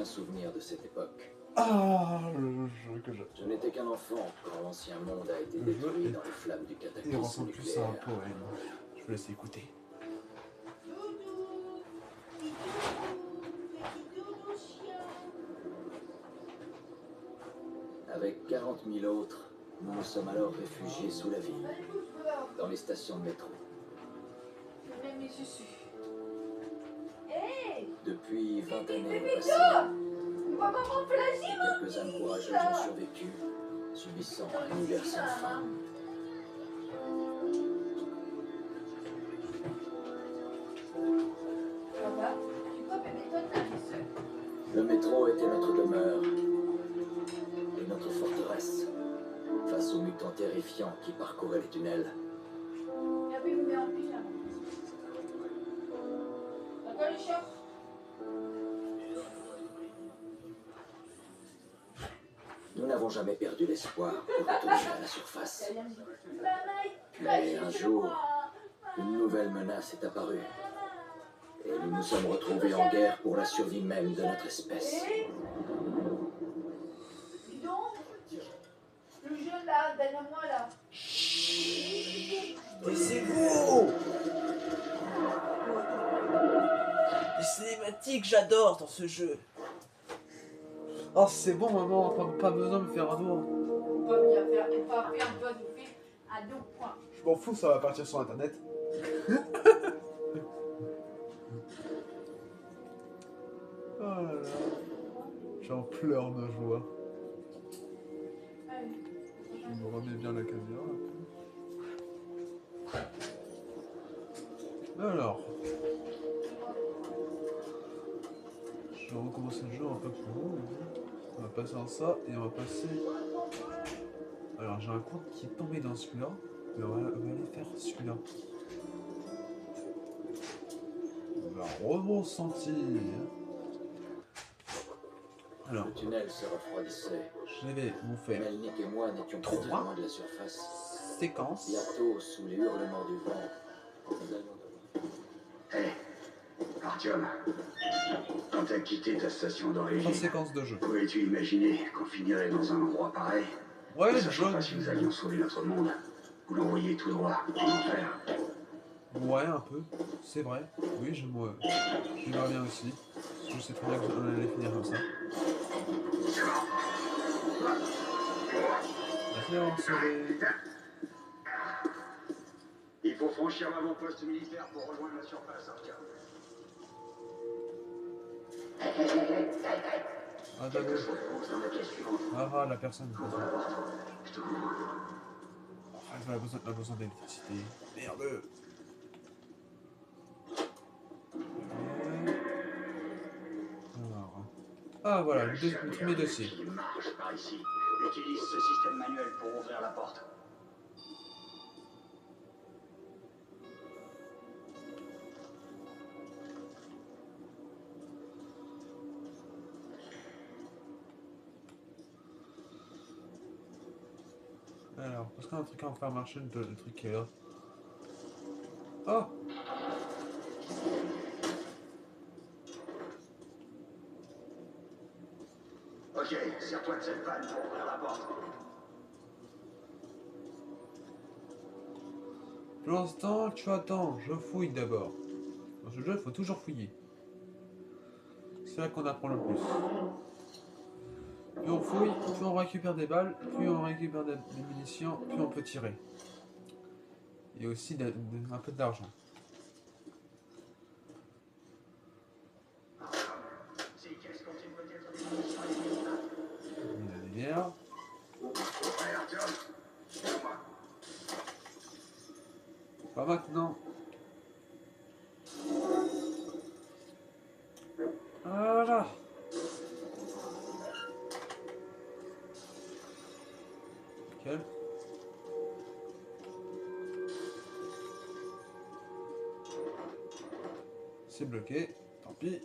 aucun souvenir de cette époque. Ah, le jeu que j'ai. Je n'étais qu'un enfant quand l'ancien monde a été détruit dans les flammes du Il cataclysme ressemble plus à un nucléaire. poème. Je vais laisser écouter. Avec 40 000 autres, nous nous sommes alors réfugiés sous la ville, dans les stations de métro. Depuis 20 années passées, quelques âmes courageuses ont survécu, subissant un hiver sans fin. Le métro était notre demeure et notre forteresse face aux mutants terrifiants qui parcouraient les tunnels. Nous n'avons jamais perdu l'espoir de retourner à la surface. Mais un jour, une nouvelle menace est apparue. Et nous nous sommes retrouvés en guerre pour la survie même de notre espèce. Dis donc, le jeune là, derrière moi là. Taisez-vous! Les cinématiques, j'adore dans ce jeu. Oh, c'est bon, maman, pas besoin de me faire un doigt. Pas bien faire, et pas faire un doigt de fait à 2 points. Je m'en fous, ça va partir sur internet. Oh là là. J'en pleure de joie. Allez. Je me remets bien la caméra. Alors. Je vais recommencer le jeu un peu plus haut. On va passer en ça et on va passer. Alors j'ai un compte qui est tombé dans celui-là. Mais on va aller faire celui-là. On va ressentir. Alors, Le tunnel se refroidissait. je vais vous faire Melnick et moi n'étions plus très loin de la surface. séquence. Bientôt, sous les hurlements du vent, nous allions Hé, Artyom, quand t'as quitté ta station Trois d'origine, séquences de jeu. pouvais-tu imaginer qu'on finirait dans un endroit pareil, Ouais, ne le sachant jeu. pas si nous allions sauver notre monde ou l'envoyer tout droit en enfer? Ouais, un peu. C'est vrai. Oui, j'aimerais bien aussi. Je sais très bien qu'on allait finir comme ça. Merci d'avoir sauvé. Il faut franchir l'avant-poste militaire pour rejoindre la surface, Artyom. Ah, Quelque d'abord. chose bouge dans la pièce suivante. Ah, la personne. Ouvre la porte. Je te couvre. Ah, elle a besoin d'électricité. Merde. Alors. Ah, voilà, le premier dossier. Qui marche par ici. Utilise ce système manuel pour ouvrir la porte. Alors, parce qu'on a un truc à en faire marcher, le truc qui est là. Oh! Ok, serre-toi de cette panne pour ouvrir la porte. Pour l'instant, tu attends, je fouille d'abord. Dans ce jeu, il faut toujours fouiller. C'est là qu'on apprend le plus. Plus on fouille, plus on récupère des balles, plus on récupère des munitions, plus on peut tirer. Et aussi un peu d'argent. Ces caisses contiennent peut-être des munitions. Il y a des verres. Allez, Artyom, suis-moi. Pas maintenant. Voilà. Nickel. C'est bloqué, tant pis.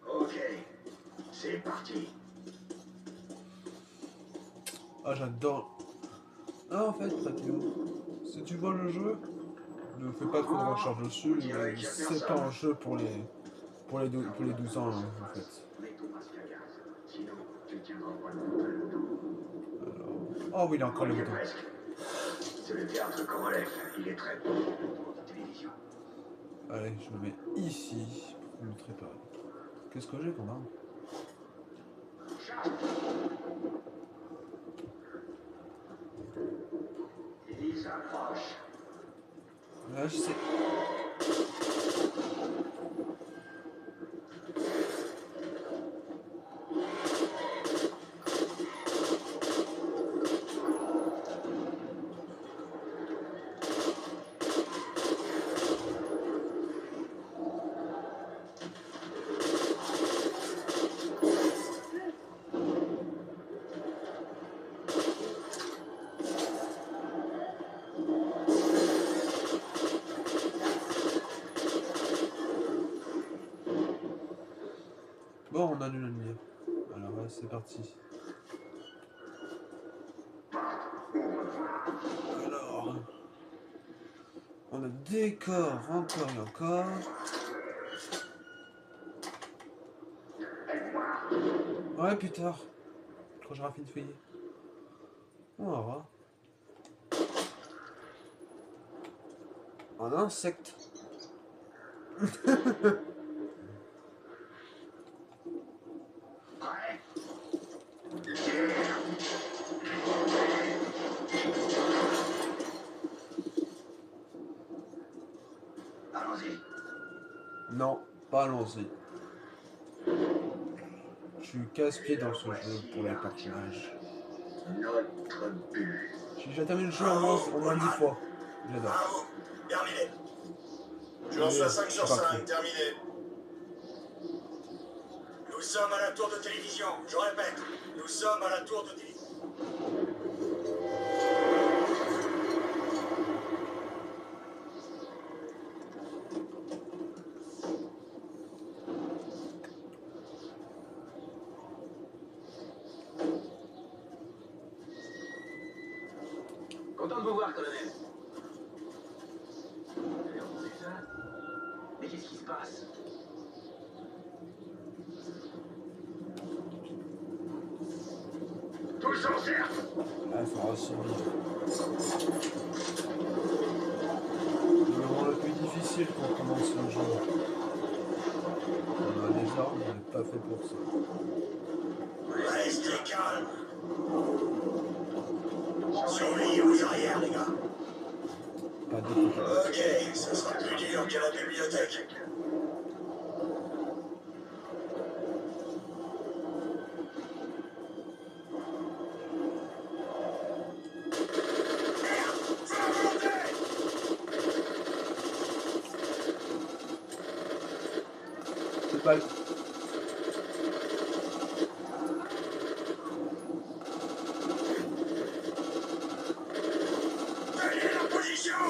Ok, c'est parti. Ah, j'adore. Ah, en fait, Patio, Si tu vois le jeu, ne fais pas trop de recherche dessus, c'est pas un jeu pour les 12 ans, hein, en fait. Mets ton masque à gaz. Sinon, tu tiendras pas longtemps. Alors... Oh oui, il a encore On les y est boutons. presque. C'est le théâtre qu'on relève. Il est très bon pour la télévision. Allez, je me mets ici pour me préparer. Qu'est-ce que j'ai comme arme? Il s'approche. Là, je sais. Bon, on a lu la lumière. Alors, c'est parti. Alors, on a décor encore et encore. Ouais, plus tard. Quand j'aurai fini de fouiller. On va voir. Un insecte. Allons-y. Non, pas allons-y. Je suis casse-pied dans ce jeu pour les personnages. Notre but. J'ai déjà terminé le jeu au moins 10 fois. J'adore. Bravo, terminé. Je Allez, lance la 5 sur c'est parti. 5, terminé. Nous sommes à la tour de télévision. Je répète, nous sommes à la tour de télévision. Content de vous voir, colonel. Vous avez entendu ça? Mais qu'est-ce qui se passe? Tous en cercle! Ah, il faudra subir. Le moment le plus difficile pour commencer le jeu. On a des armes, on n'est pas fait pour ça. Restez calme. Surveillez vos arrières, les gars. Pas de côté. Ok, ça sera plus dur qu'à la bibliothèque. C'est pas le... Tenez la position.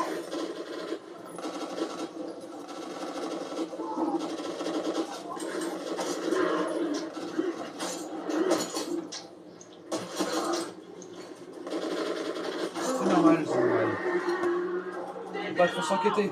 C'est normal, c'est normal. Faut pas trop s'inquiéter.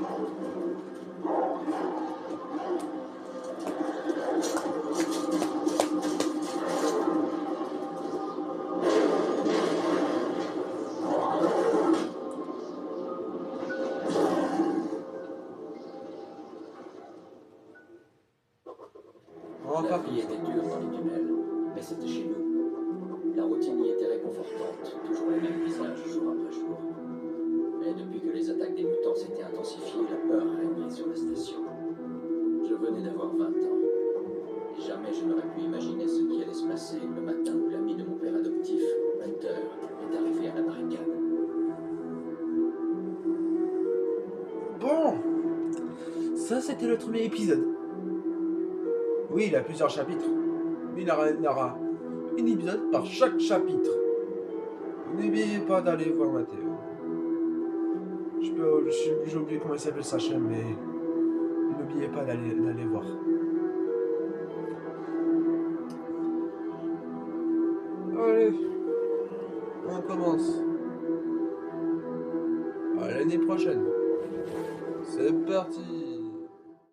On va La pas vie était dure dans les tunnels, mais c'était chez nous. La routine y était réconfortante, toujours les mêmes visages jour après jour. Mais depuis que les attaques des mutants s'étaient intensifiées, la peur régnait sur la station. Je venais d'avoir 20 ans. Et jamais je n'aurais pu imaginer ce qui allait se passer le matin où l'ami de mon père adoptif, Hunter, est arrivé à la barricade. Bon, ça c'était le premier épisode. Oui, il a plusieurs chapitres, mais il y aura un épisode par chaque chapitre. N'oubliez pas d'aller voir Mathéo. J'ai oublié comment il s'appelle sa chaîne, mais n'oubliez pas d'aller voir. Allez, on commence. Allez. l'année prochaine. C'est parti.